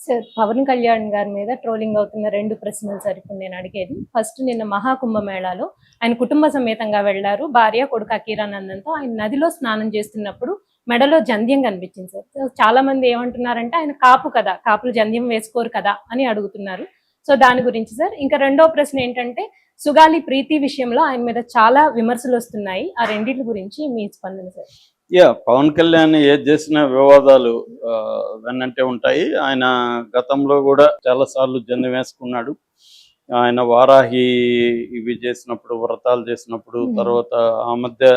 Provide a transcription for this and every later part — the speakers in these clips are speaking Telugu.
సార్, పవన్ కళ్యాణ్ గారి మీద ట్రోలింగ్ అవుతున్న 2 ప్రశ్నలు సార్ ఇప్పుడు నేను అడిగేది. ఫస్ట్, నిన్న మహాకుంభమేళాలో ఆయన కుటుంబ సమేతంగా వెళ్లారు. భార్య, కొడుకు అకీరానందన్‌తో ఆయన నదిలో స్నానం చేస్తున్నప్పుడు మెడలో జంధ్యం కనిపించింది సార్. సో, చాలా మంది ఏమంటున్నారంటే ఆయన కాపు కదా, కాపులు జంధ్యం వేసుకోరు కదా అని అడుగుతున్నారు. సో, దాని గురించి సార్. ఇంకా రెండో ప్రశ్న ఏంటంటే, సుగాలి ప్రీతి విషయంలో ఆయన మీద చాలా విమర్శలు వస్తున్నాయి. ఆ రెండిటి గురించి మీ స్పందన సార్. పవన్ కళ్యాణ్ ఏది చేసిన వివాదాలు వెన్నంటే ఉంటాయి. ఆయన గతంలో కూడా చాలా సార్లు జంధ్యం వేసుకున్నాడు. ఆయన వారాహి ఇవి చేసినప్పుడు, వ్రతాలు చేసినప్పుడు, తర్వాత ఆ మధ్య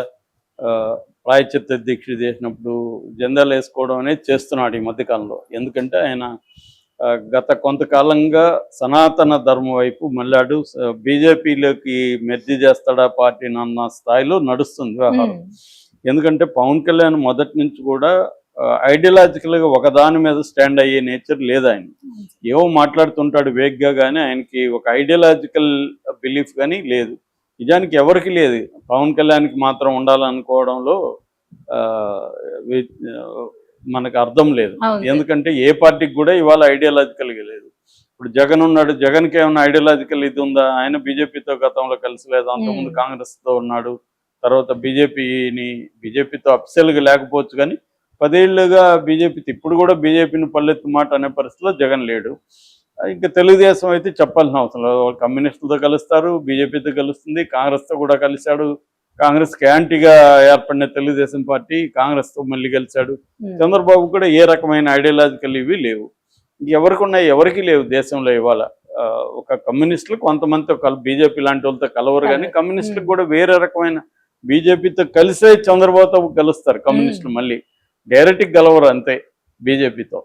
ప్రాయశ్చిత్త దీక్ష చేసినప్పుడు జంధ్యాలు వేసుకోవడం అనేది చేస్తున్నాడు ఈ మధ్యకాలంలో. ఎందుకంటే ఆయన గత కొంతకాలంగా సనాతన ధర్మం వైపు మళ్ళాడు. బీజేపీలోకి మెర్జీ చేస్తాడా పార్టీని అన్న స్థాయిలో నడుస్తుంది వ్యవహారం. ఎందుకంటే పవన్ కళ్యాణ్ మొదటి నుంచి కూడా ఐడియాలజికల్గా ఒకదాని మీద స్టాండ్ అయ్యే నేచర్ లేదు ఆయన. ఏవో మాట్లాడుతుంటాడు వేగ్గా, కానీ ఆయనకి ఒక ఐడియాలజికల్ బిలీఫ్ కానీ లేదు. నిజానికి ఎవరికి లేదు, పవన్ కళ్యాణ్కి మాత్రం ఉండాలనుకోవడంలో మనకు అర్థం లేదు. ఎందుకంటే ఏ పార్టీకి కూడా ఇవాళ ఐడియాలజికల్గా లేదు. ఇప్పుడు జగన్ ఉన్నాడు, జగన్కి ఏమైనా ఐడియాలజికల్ ఇది ఉందా? ఆయన బీజేపీతో గతంలో కలిసి లేదు, అంతకుముందు కాంగ్రెస్తో ఉన్నాడు. తర్వాత బీజేపీతో అఫ్సెల్గా లేకపోవచ్చు, కానీ 10 ఏళ్ళుగా బీజేపీతో, ఇప్పుడు కూడా బీజేపీని పల్లెత్తు మాట అనే పరిస్థితిలో జగన్ లేడు. ఇంకా తెలుగుదేశం అయితే చెప్పాల్సిన అవసరం లేదు. వాళ్ళు కమ్యూనిస్టులతో కలుస్తారు, బీజేపీతో కలుస్తుంది, కాంగ్రెస్తో కూడా కలిశాడు. కాంగ్రెస్కి యాంటీగా ఏర్పడిన తెలుగుదేశం పార్టీ కాంగ్రెస్తో మళ్ళీ కలిశాడు. చంద్రబాబు కూడా ఏ రకమైన ఐడియాలజికల్ ఇవి లేవు. ఎవరికి ఉన్నాయి? ఎవరికి లేవు దేశంలో ఇవాళ. ఒక కమ్యూనిస్టులు కొంతమందితో బీజేపీ లాంటి వాళ్ళతో కలవరు, కానీ కమ్యూనిస్టులకు కూడా వేరే రకమైన, బీజేపీతో కలిసే చంద్రబాబుతో కలుస్తారు కమ్యూనిస్టులు, మళ్ళీ డైరెక్ట్గా కలవరు అంతే బీజేపీతో.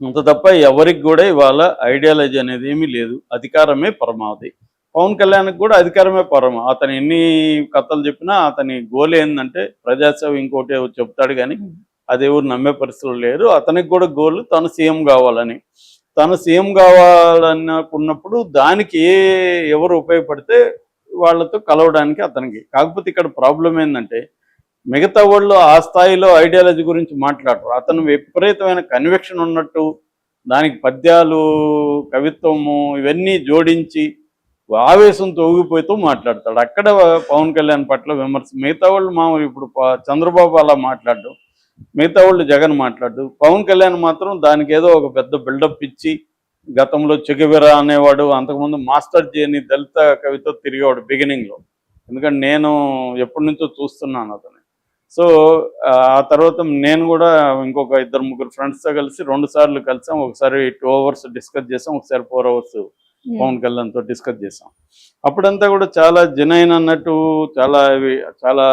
అంత తప్ప ఎవరికి కూడా ఇవాళ ఐడియాలజీ అనేది ఏమీ లేదు. అధికారమే పరమావధి. పవన్ కళ్యాణ్కి కూడా అధికారమే పరమ. అతను ఎన్ని కథలు చెప్పినా అతని గోల్ ఏంటంటే ప్రజాసేవ, ఇంకోటి చెప్తాడు, కానీ అది ఎవరు నమ్మే పరిస్థితులు లేరు. అతనికి కూడా గోల్ తను సీఎం కావాలని. తను సీఎం కావాలనుకున్నప్పుడు దానికి ఎవరు ఉపయోగపడితే వాళ్ళతో కలవడానికి అతనికి. కాకపోతే ఇక్కడ ప్రాబ్లం ఏంటంటే మిగతా వాళ్ళు ఆ స్థాయిలో ఐడియాలజీ గురించి మాట్లాడరు. అతను విపరీతమైన కన్విక్షన్ ఉన్నట్టు దానికి పద్యాలు, కవిత్వము ఇవన్నీ జోడించి ఆవేశంతో ఊగిపోతూ మాట్లాడతాడు. అక్కడ పవన్ కళ్యాణ్ పట్ల విమర్శ. మిగతా వాళ్ళు మామూలు, ఇప్పుడు చంద్రబాబు అలా మాట్లాడు, మిగతా వాళ్ళు జగన్ మాట్లాడు. పవన్ కళ్యాణ్ మాత్రం దానికి ఏదో ఒక పెద్ద బిల్డప్ ఇచ్చి, గతంలో చెగువెరా అనేవాడు, అంతకుముందు మాస్టర్ జీ అని దళిత కవితో తిరిగేవాడు బిగినింగ్లో. ఎందుకంటే నేను ఎప్పటి నుంచో చూస్తున్నాను అతను. సో ఆ తర్వాత నేను కూడా ఇంకొక 2-3 ఫ్రెండ్స్తో కలిసి 2 సార్లు కలిసాం. ఒకసారి 2 hours డిస్కస్ చేసాం, ఒకసారి 4 hours పవన్ కళ్యాణ్తో డిస్కస్ చేసాం. అప్పుడంతా కూడా చాలా జెన్యూన్ అన్నట్టు, చాలా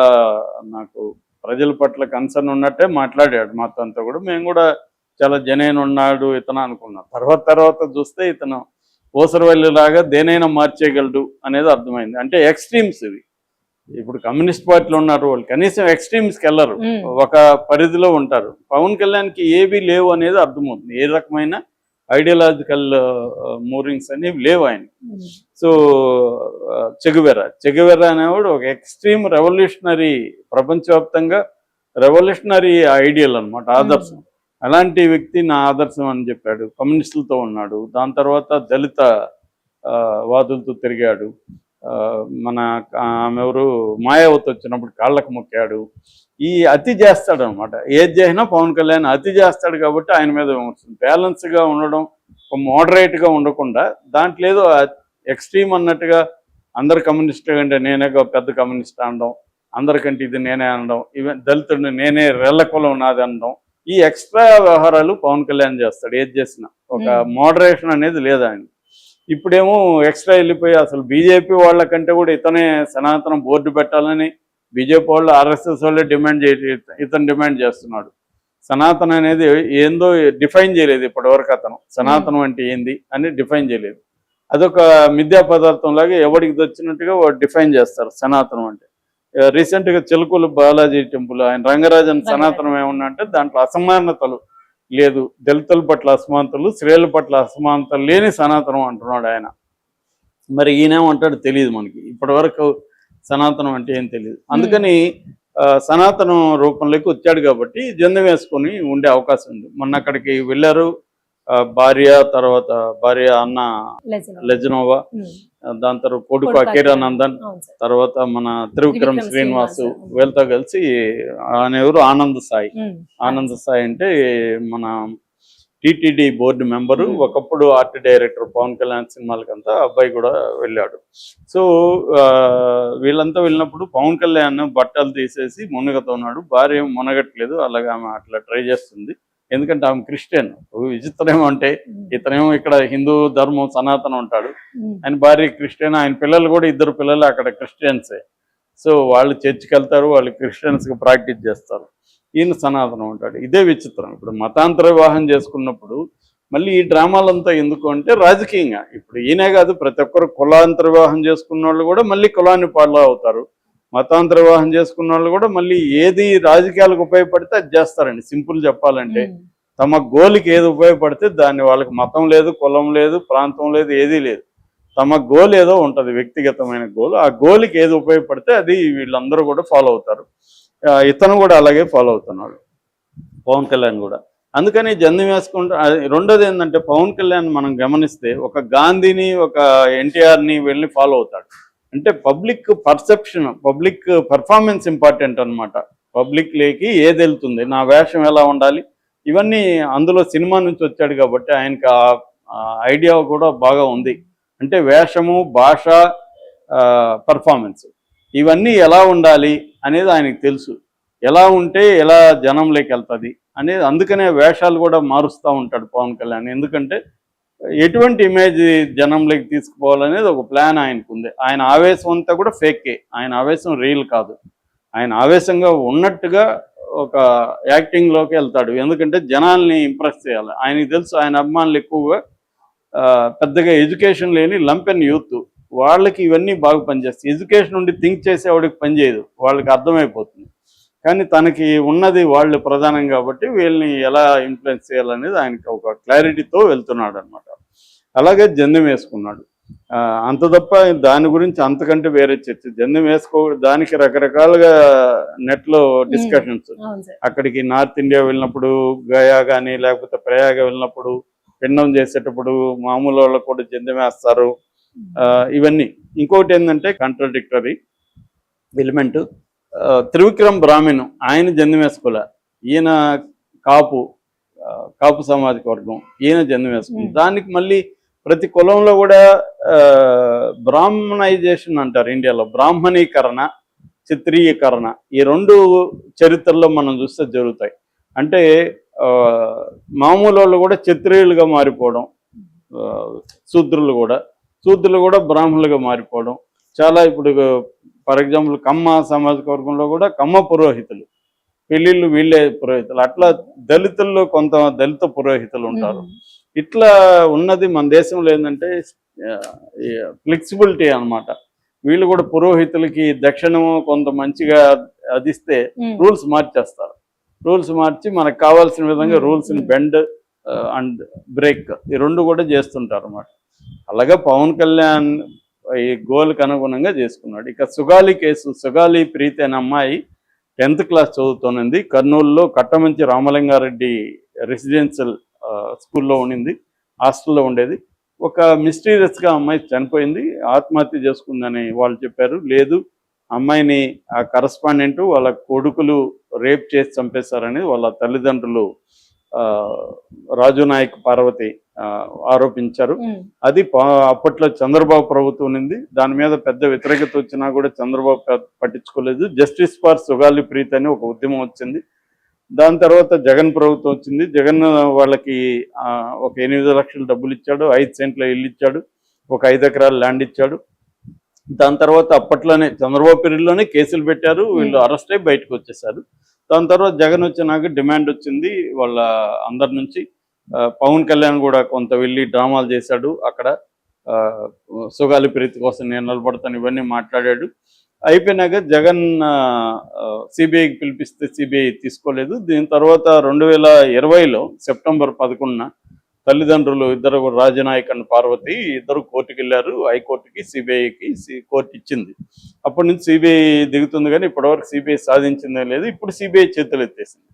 నాకు ప్రజల పట్ల కన్సర్న్ ఉన్నట్టే మాట్లాడాడు మాతో అంతా కూడా. మేము కూడా చాలా జెన్యూన్ ఉన్నాడు ఇతను అనుకున్నాం. తర్వాత చూస్తే ఇతను ఓసరవల్లిలాగా దేనైనా మార్చేయగలడు అనేది అర్థమైంది. అంటే ఎక్స్ట్రీమ్స్ ఇవి. ఇప్పుడు కమ్యూనిస్ట్ పార్టీలో ఉన్నారు వాళ్ళు, కనీసం ఎక్స్ట్రీమ్స్కి వెళ్ళరు, ఒక పరిధిలో ఉంటారు. పవన్ కళ్యాణ్కి ఏవి లేవు అనేది అర్థమవుతుంది. ఏ రకమైన ఐడియాలజికల్ మూవింగ్స్ అనేవి లేవు ఆయన. సో చెగువెరా అనేవాడు ఒక ఎక్స్ట్రీమ్ రెవల్యూషనరీ, ప్రపంచవ్యాప్తంగా రెవల్యూషనరీ ఐడియల్ అనమాట, ఆదర్శం. అలాంటి వ్యక్తి నా ఆదర్శం అని చెప్పాడు. కమ్యూనిస్టులతో ఉన్నాడు, దాని తర్వాత దళిత వాదులతో తిరిగాడు. మన ఆమెవరు మాయావతి వచ్చినప్పుడు కాళ్ళకు మొక్కాడు. ఈ అతి చేస్తాడు అనమాట. ఏది చేసినా పవన్ కళ్యాణ్ అతి చేస్తాడు కాబట్టి ఆయన మీద విమర్శింది. బ్యాలెన్స్గా ఉండడం, ఒక మోడరేట్గా ఉండకుండా దాంట్లో ఏదో ఎక్స్ట్రీమ్ అన్నట్టుగా అందరు కమ్యూనిస్ట్ అంటే నేనే పెద్ద కమ్యూనిస్ట్ అనడం, అందరికంటే ఇది నేనే అనడం, ఈవెన్ దళితుడిని నేనే రెల్ల కులం నాది అనడం, ఈ ఎక్స్ట్రా వ్యవహారాలు పవన్ కళ్యాణ్ చేస్తాడు ఏది చేసినా. ఒక మోడరేషన్ అనేది లేదు ఆయన. ఇప్పుడేమో ఎక్స్ట్రా వెళ్ళిపోయి అసలు బీజేపీ వాళ్ళకంటే కూడా ఇతనే సనాతనం బోర్డు పెట్టాలని బీజేపీ వాళ్ళు, ఆర్ఎస్ఎస్ వాళ్ళే ఇతను డిమాండ్ చేస్తున్నాడు. సనాతనం అనేది ఏందో డిఫైన్ చేయలేదు ఇప్పటివరకు. అతను సనాతనం అంటే ఏంది అని డిఫైన్ చేయలేదు. అదొక మిథ్యా పదార్థం లాగా ఎవరికి వచ్చినట్టుగా డిఫైన్ చేస్తారు సనాతనం అంటే. రీసెంట్గా చిలుకూరు బాలాజీ టెంపుల్ ఆయన రంగరాజన్ సనాతనం ఏమన్నా అంటే దాంట్లో అసమానతలు లేదు, దళితుల పట్ల అసమానతలు, స్త్రీల పట్ల అసమానతలు లేని సనాతనం అంటున్నాడు ఆయన. మరి ఈయనేమంటాడు తెలియదు మనకి. ఇప్పటివరకు సనాతనం అంటే ఏం తెలియదు. అందుకని సనాతనం రూపంలోకి వచ్చాడు కాబట్టి జందం వేసుకొని ఉండే అవకాశం ఉంది. మొన్న అక్కడికి వెళ్ళారు, భార్య, తర్వాత భార్య అన్న లెజెండ్. లెజనోవా, దాని తర్వాత కొడుకు కొడుకు అకీరానందన్, అవును సార్. తర్వాత మన త్రివిక్రమ్ త్రివిక్రమ్ శ్రీనివాస్, శ్రీనివాస్. వీళ్ళతో కలిసి ఆయన ఎవరు ఆనంద్ సాయి. ఉమ్. ఆనంద్ సాయి అంటే మన టిటిడి బోర్డు మెంబరు, Hmm. ఒకప్పుడు ఆర్ట్ డైరెక్టర్ పవన్ కళ్యాణ్ సినిమాలకంతా అబ్బాయి కూడా వెళ్ళాడు. సో వీళ్ళంతా వెళ్ళినప్పుడు పవన్ కళ్యాణ్ బట్టలు తీసేసి మునగతున్నాడు, భార్య ఏం మునగట్లేదు, అలాగే ఆమె అట్లా ట్రై చేస్తుంది. ఎందుకంటే ఆమె క్రిస్టియన్. విచిత్రం ఏమంటే ఇతనేమో ఇక్కడ హిందూ ధర్మం సనాతనం ఉంటాడు, ఆయన భార్య క్రిస్టియన్, ఆయన పిల్లలు కూడా 2 పిల్లలు అక్కడ క్రిస్టియన్సే. సో వాళ్ళు చర్చికి వెళ్తారు, వాళ్ళు క్రిస్టియన్స్కి ప్రాక్టీస్ చేస్తారు, ఈయన సనాతనం ఉంటాడు. ఇదే విచిత్రం. ఇప్పుడు మతాంతర వివాహం చేసుకున్నప్పుడు మళ్ళీ ఈ డ్రామాలంతా ఎందుకు అంటే రాజకీయంగా. ఇప్పుడు ఈయనే కాదు, ప్రతి ఒక్కరు కులాంతర వివాహం చేసుకున్న వాళ్ళు కూడా మళ్ళీ కులాన్ని ఫాలో అవుతారు, మతాంతర వివాహం చేసుకున్న వాళ్ళు కూడా మళ్ళీ ఏది రాజకీయాలకు ఉపయోగపడితే అది చేస్తారండి. సింపుల్ చెప్పాలంటే తమ గోల్కి ఏది ఉపయోగపడితే దాన్ని, వాళ్ళకి మతం లేదు, కులం లేదు, ప్రాంతం లేదు, ఏదీ లేదు, తమ గోల్ ఏదో ఉంటుంది, వ్యక్తిగతమైన గోల్. ఆ గోల్కి ఏది ఉపయోగపడితే అది వీళ్ళందరూ కూడా ఫాలో అవుతారు. ఇతను కూడా అలాగే ఫాలో అవుతున్నాడు, పవన్ కళ్యాణ్ కూడా. అందుకని జందం వేసుకుంటా. రెండోది ఏంటంటే పవన్ కళ్యాణ్ మనం గమనిస్తే ఒక గాంధీని, ఒక ఎన్టీఆర్ని వెళ్ళి ఫాలో అవుతాడు. అంటే public perception, public performance important అనమాట. పబ్లిక్ లేకి ఏది వెళ్తుంది, నా వేషం ఎలా ఉండాలి, ఇవన్నీ అందులో సినిమా నుంచి వచ్చాడు కాబట్టి ఆయనకి ఆ ఐడియా కూడా బాగా ఉంది. అంటే వేషము, భాష, పర్ఫార్మెన్స్, ఇవన్నీ ఎలా ఉండాలి అనేది ఆయనకు తెలుసు. ఎలా ఉంటే ఎలా జనంలోకి వెళ్తుంది అనేది, అందుకనే వేషాలు కూడా మారుస్తూ ఉంటాడు పవన్ కళ్యాణ్. ఎందుకంటే ఎటువంటి ఇమేజ్ జనంలోకి తీసుకుపోవాలనేది ఒక ప్లాన్ ఆయనకు ఉంది. ఆయన ఆవేశం అంతా కూడా ఫేకే, ఆయన ఆవేశం రియల్ కాదు. ఆయన ఆవేశంగా ఉన్నట్టుగా ఒక యాక్టింగ్లోకి వెళ్తాడు. ఎందుకంటే జనాల్ని ఇంప్రెస్ చేయాలి. ఆయనకు తెలుసు ఆయన అభిమానులు ఎక్కువగా పెద్దగా ఎడ్యుకేషన్ లేని లంపెన్ యూత్, వాళ్ళకి ఇవన్నీ బాగా పనిచేస్తాయి. ఎడ్యుకేషన్ నుండి థింక్ చేసేవాడికి పనిచేయదు, వాళ్ళకి అర్థమైపోతుంది. కానీ తనకి ఉన్నది వాళ్ళు ప్రధానం కాబట్టి వీళ్ళని ఎలా ఇన్ఫ్లుయెన్స్ చేయాలనేది ఆయనకి ఒక క్లారిటీతో వెళ్తున్నాడు అనమాట. అలాగే జందెం వేసుకున్నాడు. అంత తప్ప దాని గురించి అంతకంటే వేరే చర్చ. జందెం దానికి రకరకాలుగా నెట్లో డిస్కషన్స్. అక్కడికి నార్త్ ఇండియా వెళ్ళినప్పుడు, గయా కానీ లేకపోతే ప్రయాగ వెళ్ళినప్పుడు పిండం చేసేటప్పుడు మామూలు వాళ్ళకు కూడా జందెం వేస్తారు, ఇవన్నీ. ఇంకోటి ఏంటంటే కాంట్రాడిక్టరీ ఎలిమెంట్, త్రివిక్రమ్ బ్రాహ్మణ్, ఆయన జందెం వేసుకోలే, ఈయన కాపు సామాజిక వర్గం, ఈయన జందెం వేసుకుంది. దానికి మళ్ళీ ప్రతి కులంలో కూడా బ్రాహ్మణైజేషన్ అంటారు ఇండియాలో, బ్రాహ్మణీకరణ, చిత్రీకరణ, ఈ 2 చరిత్రలో మనం చూస్తే జరుగుతాయి. అంటే మామూలు వాళ్ళు కూడా క్షత్రియులుగా మారిపోవడం, శూద్రులు కూడా బ్రాహ్మణులుగా మారిపోవడం చాలా. ఇప్పుడు ఫర్ ఎగ్జాంపుల్ కమ్మ సామాజిక వర్గంలో కూడా కమ్మ పురోహితులు, పెళ్ళిళ్ళు వీళ్ళే పురోహితులు, అట్లా దళితుల్లో కొంత దళిత పురోహితులు ఉంటారు. ఇట్లా ఉన్నది మన దేశంలో ఏంటంటే ఫ్లెక్సిబిలిటీ అన్నమాట. వీళ్ళు కూడా పురోహితులకి దక్షిణము కొంత మంచిగా అదిస్తే రూల్స్ మార్చేస్తారు. రూల్స్ మార్చి మనకు కావాల్సిన విధంగా రూల్స్ని బెండ్ అండ్ బ్రేక్, ఈ 2 కూడా చేస్తుంటారు అన్నమాట. అలాగే పవన్ కళ్యాణ్ ఈ గోల్కి అనుగుణంగా చేసుకున్నాడు. ఇక సుగాలి కేసు, సుగాలి ప్రీతి అనే అమ్మాయి 10th క్లాస్ చదువుతోంది. కర్నూలులో కట్టమంచి రామలింగారెడ్డి రెసిడెన్షియల్ స్కూల్లో ఉండింది, హాస్టల్లో ఉండేది. ఒక మిస్టీరియస్గా అమ్మాయి చనిపోయింది, ఆత్మహత్య చేసుకుందని వాళ్ళు చెప్పారు. లేదు, అమ్మాయిని ఆ కరస్పాండెంట్ వాళ్ళ కొడుకులు రేప్ చేసి చంపేశారని వాళ్ళ తల్లిదండ్రులు రాజు నాయక్, పార్వతి ఆరోపించారు. అది అప్పట్లో చంద్రబాబు ప్రభుత్వం ఉంది, దాని మీద పెద్ద వ్యతిరేకత వచ్చినా కూడా చంద్రబాబు పట్టించుకోలేదు. జస్టిస్ ఫర్ సుగాలి ప్రీతి అని ఒక ఉద్యమం వచ్చింది. దాని తర్వాత జగన్ ప్రభుత్వం వచ్చింది. జగన్ వాళ్ళకి ఒక 8 లక్షలు డబ్బులు ఇచ్చాడు, 5 సెంట్ల ఇల్లు ఇచ్చాడు, ఒక 5 ఎకరాల ల్యాండ్ ఇచ్చాడు. దాని తర్వాత అప్పట్లోనే చంద్రబాబు పీరియడ్లోనే కేసులు పెట్టారు, వీళ్ళు అరెస్ట్ అయ్యి బయటకు వచ్చేసారు. దాని తర్వాత జగన్ వచ్చినాక డిమాండ్ వచ్చింది వాళ్ళ అందరి నుంచి. పవన్ కళ్యాణ్ కూడా కొంత వెళ్ళి డ్రామాలు చేశాడు అక్కడ, సుగాలి ప్రీతి కోసం నేను నిలబడతాను, ఇవన్నీ మాట్లాడాడు. అయిపోయినాక జగన్ సిబిఐకి పిలిపిస్తే సిబిఐ తీసుకోలేదు. దీని తర్వాత 2020లో సెప్టెంబర్ 11న తల్లిదండ్రులు ఇద్దరు, రాజనాయక్ అండ్ పార్వతి, ఇద్దరు కోర్టుకు వెళ్ళారు, హైకోర్టుకి, సిబిఐకి. కోర్టు ఇచ్చింది. అప్పటి నుంచి సిబిఐ దిగుతుంది కానీ ఇప్పటివరకు సిబిఐ సాధించిందే లేదు. ఇప్పుడు సిబిఐ చేతులు ఎత్తేసింది,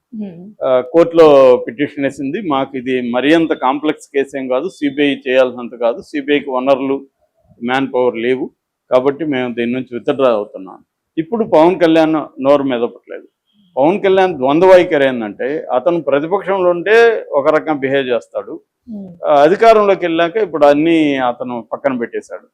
కోర్టులో పిటిషన్ వేసింది. మాకు ఇది మరీ అంత కాంప్లెక్స్ కేసు ఏం కాదు, సిబిఐ చేయాల్సినంత కాదు, సిబిఐకి వనరులు మ్యాన్ పవర్ లేవు కాబట్టి మేము దీని నుంచి విత్డ్రా అవుతున్నాం. ఇప్పుడు పవన్ కళ్యాణ్ నోరు మెదపట్లేదు. పవన్ కళ్యాణ్ ద్వంద్వ వైఖరి ఏంటంటే అతను ప్రతిపక్షంలో ఉంటే ఒక రకంగా బిహేవ్ చేస్తాడు, అధికారంలోకి వెళ్ళాక ఇప్పుడు అన్ని అతను పక్కన పెట్టేశాడు.